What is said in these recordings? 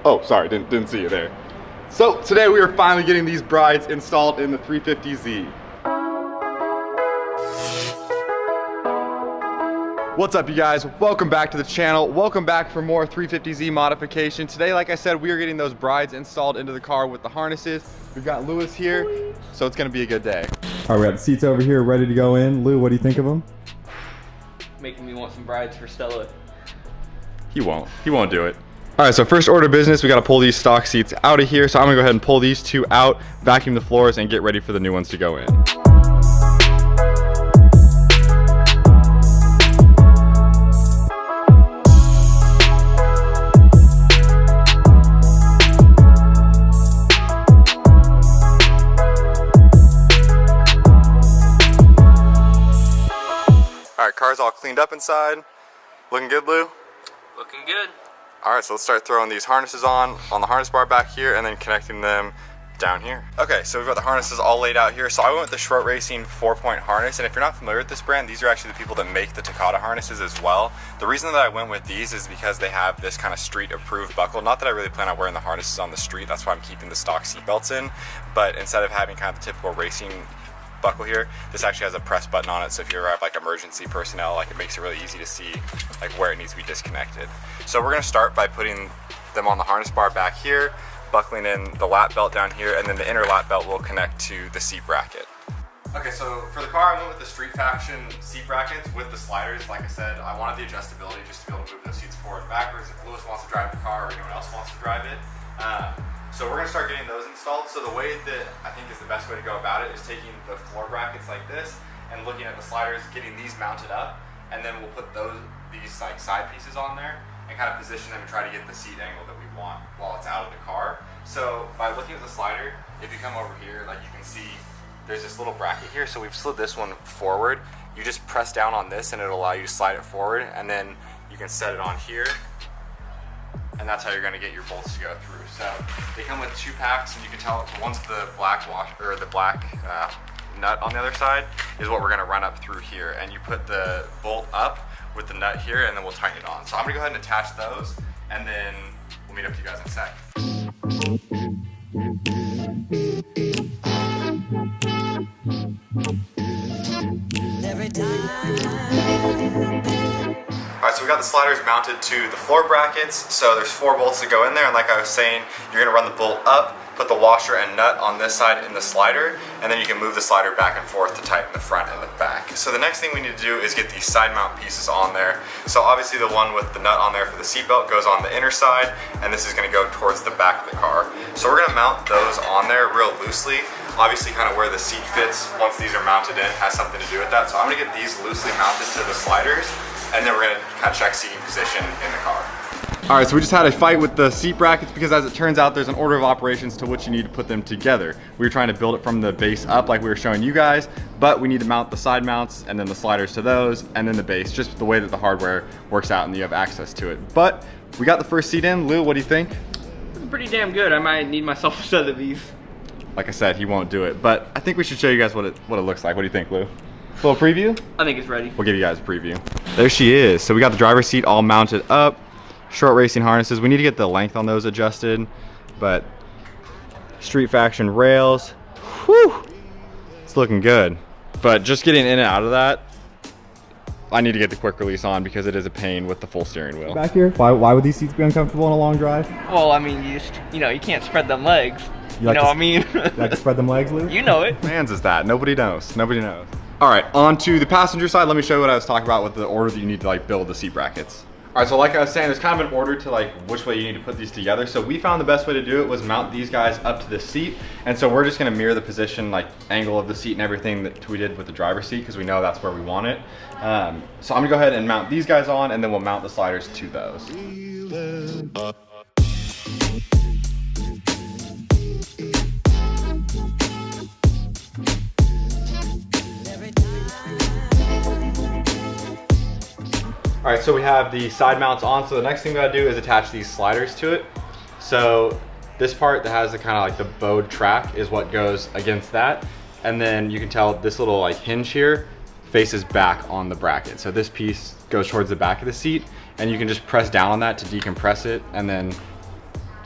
Oh, sorry, didn't see you there. So today we are finally getting these brides installed in the 350Z. What's up, you guys? Welcome back to the channel. Welcome back for more 350Z modification. Today, like I said, we are getting those brides installed into the car with the harnesses. We've got Lewis here, so it's gonna be a good day. All right, we got the seats over here ready to go in. Lou, what do you think of them? Making me want some brides for Stella. He won't do it. All right, so first order of business, we gotta pull these stock seats out of here. So I'm gonna go ahead and pull these two out, vacuum the floors, and get ready for the new ones to go in. All right, car's all cleaned up inside. Looking good, Lou? Looking good. All right, so let's start throwing these harnesses on the harness bar back here and then connecting them down here. Okay, so we've got the harnesses all laid out here. So I went with the Schroth Racing 4-point harness, and if you're not familiar with this brand, these are actually the people that make the Takata harnesses as well. The reason that I went with these is because they have this kind of street approved buckle. Not that I really plan on wearing the harnesses on the street, that's why I'm keeping the stock seat belts in, but instead of having kind of the typical racing buckle here, this actually has a press button on it, so if you ever have like emergency personnel, like it makes it really easy to see like where it needs to be disconnected. So we're gonna start by putting them on the harness bar back here, buckling in the lap belt down here, and then the inner lap belt will connect to the seat bracket. Okay, so for the car, I went with the Street Faction seat brackets with the sliders. Like I said, I wanted the adjustability just to be able to move those seats forward and backwards if Lewis wants to drive the car or anyone else wants to drive it. So we're gonna start getting those installed. So the way that I think is the best way to go about it is taking the floor brackets like this and looking at the sliders, getting these mounted up, and then we'll put these like side pieces on there and kind of position them and try to get the seat angle that we want while it's out of the car. So by looking at the slider, if you come over here, like you can see there's this little bracket here. So we've slid this one forward. You just press down on this and it'll allow you to slide it forward, and then you can set it on here. And that's how you're gonna get your bolts to go through. So they come with 2 packs, and you can tell one's the black nut on the other side is what we're gonna run up through here. And you put the bolt up with the nut here, and then we'll tighten it on. So I'm gonna go ahead and attach those, and then we'll meet up with you guys in a sec. Every time. All right, so we got the sliders mounted to the floor brackets. So there's 4 bolts to go in there, and like I was saying, you're gonna run the bolt up, put the washer and nut on this side in the slider, and then you can move the slider back and forth to tighten the front and the back. So the next thing we need to do is get these side mount pieces on there. So obviously the one with the nut on there for the seatbelt goes on the inner side, and this is gonna go towards the back of the car. So we're gonna mount those on there real loosely. Obviously kind of where the seat fits once these are mounted in has something to do with that. So I'm gonna get these loosely mounted to the sliders, and then we're gonna kind of check seating position in the car. All right, so we just had a fight with the seat brackets because as it turns out, there's an order of operations to which you need to put them together. We were trying to build it from the base up like we were showing you guys, but we need to mount the side mounts and then the sliders to those, and then the base, just the way that the hardware works out and you have access to it. But we got the first seat in. Lou, what do you think? It's pretty damn good. I might need myself a set of these. Like I said, he won't do it, but I think we should show you guys what it looks like. What do you think, Lou? A little preview? I think it's ready. We'll give you guys a preview. There she is. So we got the driver's seat all mounted up. Schroth Racing harnesses. We need to get the length on those adjusted, but Street Faction rails. Whew! It's looking good. But just getting in and out of that, I need to get the quick release on because it is a pain with the full steering wheel. Back here, why would these seats be uncomfortable on a long drive? Well, I mean, you can't spread them legs. You know what I mean? You like to spread them legs, Lou? You know it. Man's is that. Nobody knows. Nobody knows. All right, on to the passenger side. Let me show you what I was talking about with the order that you need to like build the seat brackets. All right, so like I was saying, there's kind of an order to like which way you need to put these together. So we found the best way to do it was mount these guys up to the seat. And so we're just gonna mirror the position, like angle of the seat and everything that we did with the driver's seat because we know that's where we want it. So I'm gonna go ahead and mount these guys on, and then we'll mount the sliders to those. All right, so we have the side mounts on. So the next thing we gotta do is attach these sliders to it. So this part that has the kind of like the bowed track is what goes against that. And then you can tell this little like hinge here faces back on the bracket. So this piece goes towards the back of the seat, and you can just press down on that to decompress it and then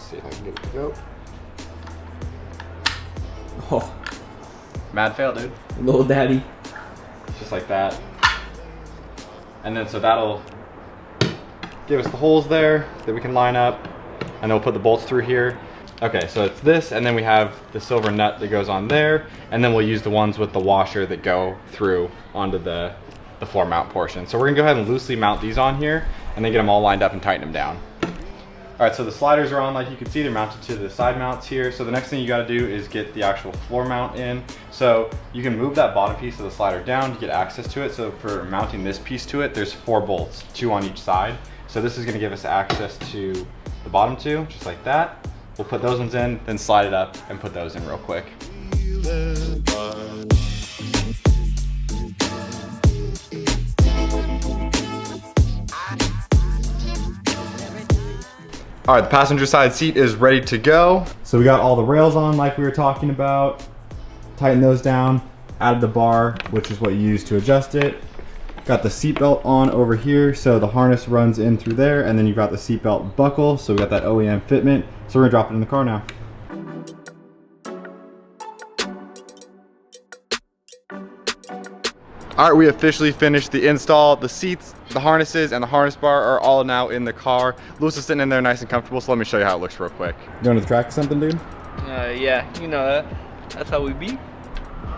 see if I can get it to go. Oh, Mad fail, dude. little daddy. Just like that. And then so that'll give us the holes there that we can line up, and then we'll put the bolts through here. Okay, so it's this, and then we have the silver nut that goes on there, and then we'll use the ones with the washer that go through onto the floor mount portion. So we're gonna go ahead and loosely mount these on here, and then get them all lined up and tighten them down. All right, so the sliders are on, like you can see, they're mounted to the side mounts here. So the next thing you gotta do is get the actual floor mount in. So you can move that bottom piece of the slider down to get access to it. So for mounting this piece to it, there's 4 bolts, 2 on each side. So this is gonna give us access to the bottom 2, just like that. We'll put those ones in, then slide it up and put those in real quick. All right, the passenger side seat is ready to go. So we got all the rails on like we were talking about. Tighten those down, added the bar, which is what you use to adjust it. Got the seatbelt on over here, so the harness runs in through there, and then you've got the seatbelt buckle, so we got that OEM fitment. So we're gonna drop it in the car now. All right, we officially finished the install. The seats, the harnesses, and the harness bar are all now in the car. Lewis is sitting in there nice and comfortable, so let me show you how it looks real quick. You going to the track or something, dude? Yeah, you know that. That's how we be.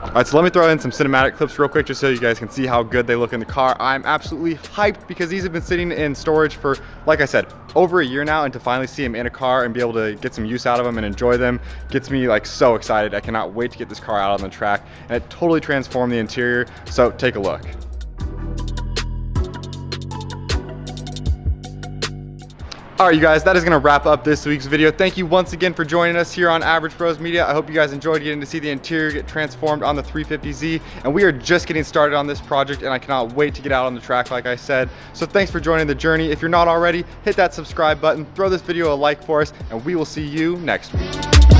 All right, so let me throw in some cinematic clips real quick just so you guys can see how good they look in the car. I'm absolutely hyped because these have been sitting in storage for, like I said, over a year now, and to finally see them in a car and be able to get some use out of them and enjoy them gets me like so excited. I cannot wait to get this car out on the track, and it totally transformed the interior, so take a look. All right, you guys, that is gonna wrap up this week's video. Thank you once again for joining us here on Average Bros Media. I hope you guys enjoyed getting to see the interior get transformed on the 350Z, and we are just getting started on this project, and I cannot wait to get out on the track, like I said. So thanks for joining the journey. If you're not already, hit that subscribe button, throw this video a like for us, and we will see you next week.